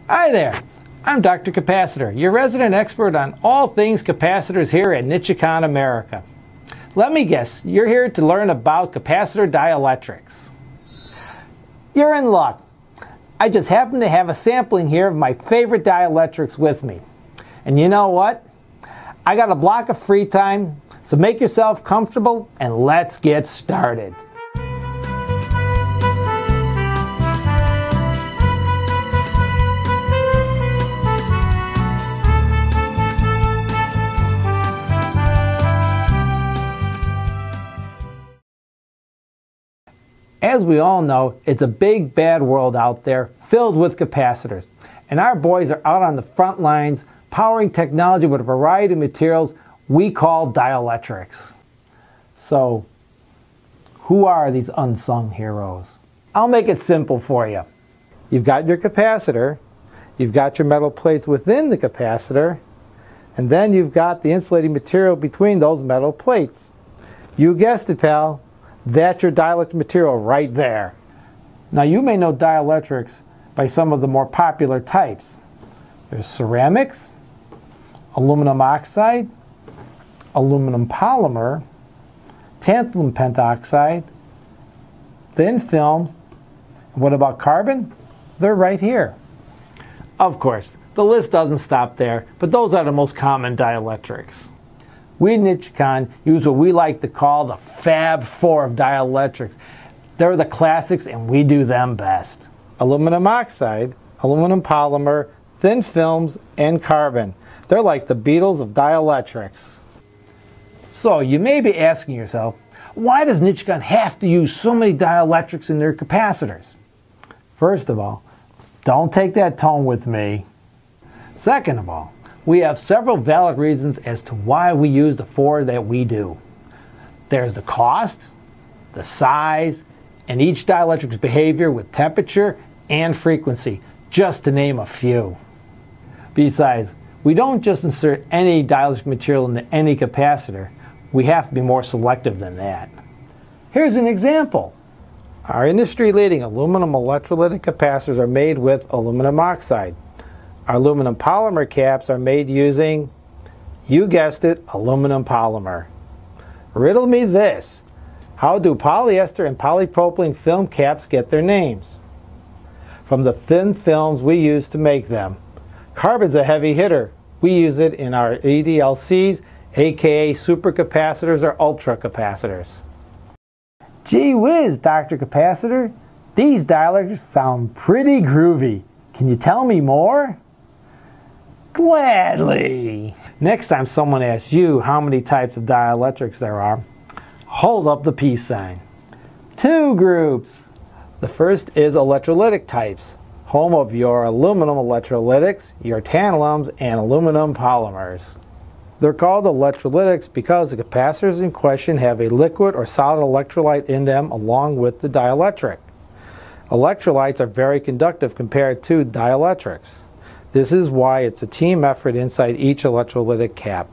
Hi there, I'm Dr. Capacitor, your resident expert on all things capacitors here at Dcotor America. Let me guess, you're here to learn about capacitor dielectrics. You're in luck. I just happen to have a sampling here of my favorite dielectrics with me. And you know what? I got a block of free time, so make yourself comfortable and let's get started. As we all know, it's a big bad world out there filled with capacitors. And our boys are out on the front lines powering technology with a variety of materials we call dielectrics. So, who are these unsung heroes? I'll make it simple for you. You've got your capacitor, you've got your metal plates within the capacitor, and then you've got the insulating material between those metal plates. You guessed it, pal. That's your dielectric material right there. Now you may know dielectrics by some of the more popular types. There's ceramics, aluminum oxide, aluminum polymer, tantalum pentoxide, thin films. What about carbon? They're right here. Of course, the list doesn't stop there, but those are the most common dielectrics. We at Dcotor use what we like to call the Fab Four of dielectrics. They're the classics and we do them best. Aluminum oxide, aluminum polymer, thin films, and carbon. They're like the Beatles of dielectrics. So you may be asking yourself, why does Dcotor have to use so many dielectrics in their capacitors? First of all, don't take that tone with me. Second of all, we have several valid reasons as to why we use the four that we do. There's the cost, the size, and each dielectric's behavior with temperature and frequency, just to name a few. Besides, we don't just insert any dielectric material into any capacitor. We have to be more selective than that. Here's an example. Our industry-leading aluminum electrolytic capacitors are made with aluminum oxide. Our aluminum polymer caps are made using, you guessed it, aluminum polymer. Riddle me this. How do polyester and polypropylene film caps get their names? From the thin films we use to make them. Carbon's a heavy hitter. We use it in our EDLCs, aka supercapacitors or ultracapacitors. Gee whiz, Dr. Capacitor. These dielectrics sound pretty groovy. Can you tell me more? Gladly. Next time someone asks you how many types of dielectrics there are, hold up the peace sign. 2 groups. The first is electrolytic types, home of your aluminum electrolytics, your tantalums, and aluminum polymers. They're called electrolytics because the capacitors in question have a liquid or solid electrolyte in them along with the dielectric. Electrolytes are very conductive compared to dielectrics. This is why it's a team effort inside each electrolytic cap.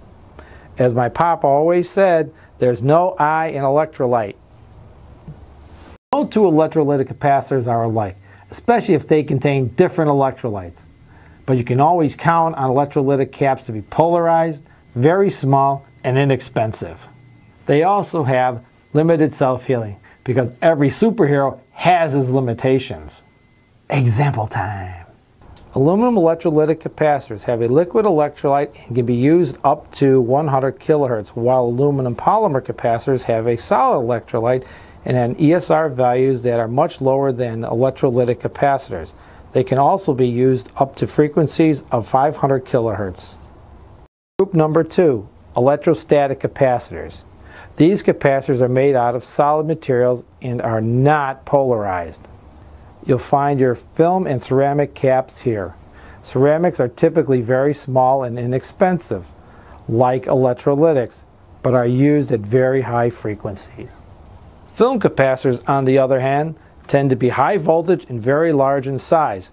As my pop always said, there's no I in electrolyte. No two electrolytic capacitors are alike, especially if they contain different electrolytes. But you can always count on electrolytic caps to be polarized, very small, and inexpensive. They also have limited self-healing because every superhero has his limitations. Example time. Aluminum electrolytic capacitors have a liquid electrolyte and can be used up to 100 kilohertz, while aluminum polymer capacitors have a solid electrolyte and an ESR values that are much lower than electrolytic capacitors. They can also be used up to frequencies of 500 kilohertz. Group number 2, electrostatic capacitors. These capacitors are made out of solid materials and are not polarized. You'll find your film and ceramic caps here. Ceramics are typically very small and inexpensive, like electrolytics, but are used at very high frequencies. Film capacitors, on the other hand, tend to be high voltage and very large in size.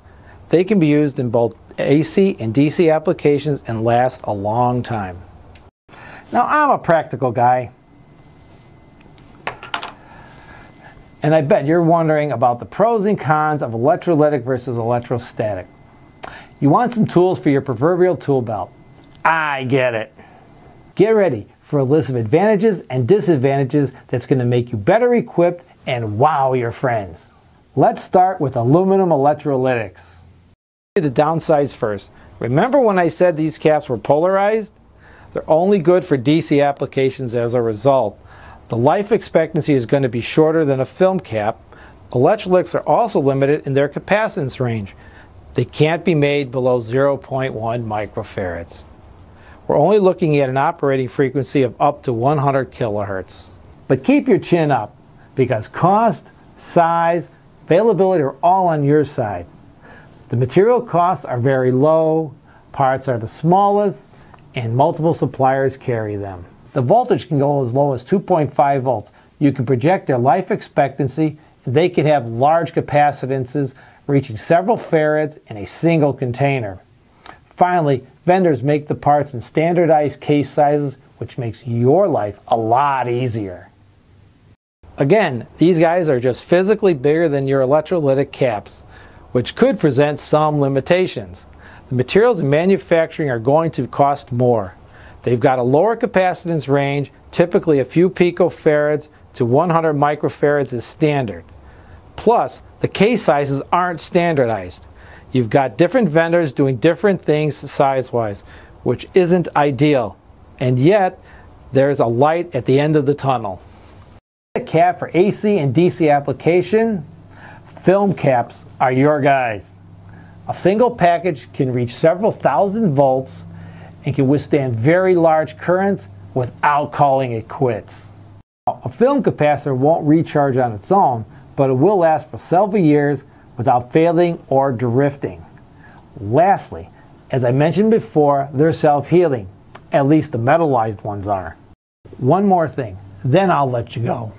They can be used in both AC and DC applications and last a long time. Now, I'm a practical guy. And I bet you're wondering about the pros and cons of electrolytic versus electrostatic. You want some tools for your proverbial tool belt. I get it. Get ready for a list of advantages and disadvantages that's going to make you better equipped and wow your friends. Let's start with aluminum electrolytics. The downsides first. Remember when I said these caps were polarized? They're only good for DC applications as a result. The life expectancy is going to be shorter than a film cap. Electrolytics are also limited in their capacitance range. They can't be made below 0.1 microfarads. We're only looking at an operating frequency of up to 100 kilohertz. But keep your chin up, because cost, size, availability are all on your side. The material costs are very low, parts are the smallest, and multiple suppliers carry them. The voltage can go as low as 2.5 volts. You can project their life expectancy, and they can have large capacitances reaching several farads in a single container. Finally, vendors make the parts in standardized case sizes, which makes your life a lot easier. Again, these guys are just physically bigger than your electrolytic caps, which could present some limitations. The materials in manufacturing are going to cost more. They've got a lower capacitance range, typically a few picofarads to 100 microfarads is standard. Plus, the case sizes aren't standardized. You've got different vendors doing different things size-wise, which isn't ideal. And yet, there's a light at the end of the tunnel. A cap for AC and DC application, film caps are your guys. A single package can reach several thousand volts and can withstand very large currents without calling it quits. A film capacitor won't recharge on its own, but it will last for several years without failing or drifting. Lastly, as I mentioned before, they're self-healing. At least the metallized ones are. One more thing, then I'll let you go.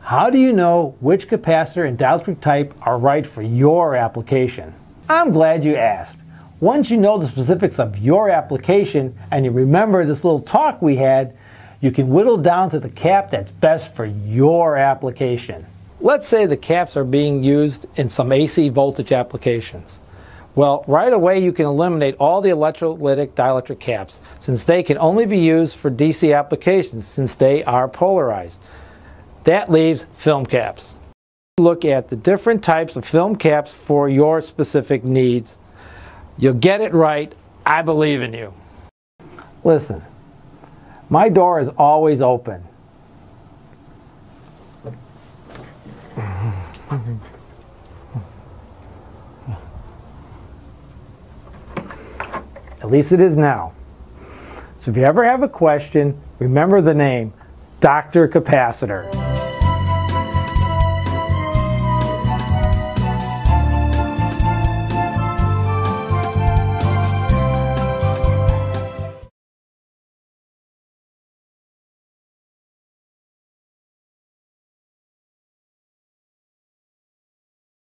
How do you know which capacitor and dielectric type are right for your application? I'm glad you asked. Once you know the specifics of your application and you remember this little talk we had, you can whittle down to the cap that's best for your application. Let's say the caps are being used in some AC voltage applications. Well, right away you can eliminate all the electrolytic dielectric caps, since they can only be used for DC applications since they are polarized. That leaves film caps. Look at the different types of film caps for your specific needs. You'll get it right. I believe in you. Listen, my door is always open. At least it is now. So if you ever have a question, remember the name, Dr. Capacitor.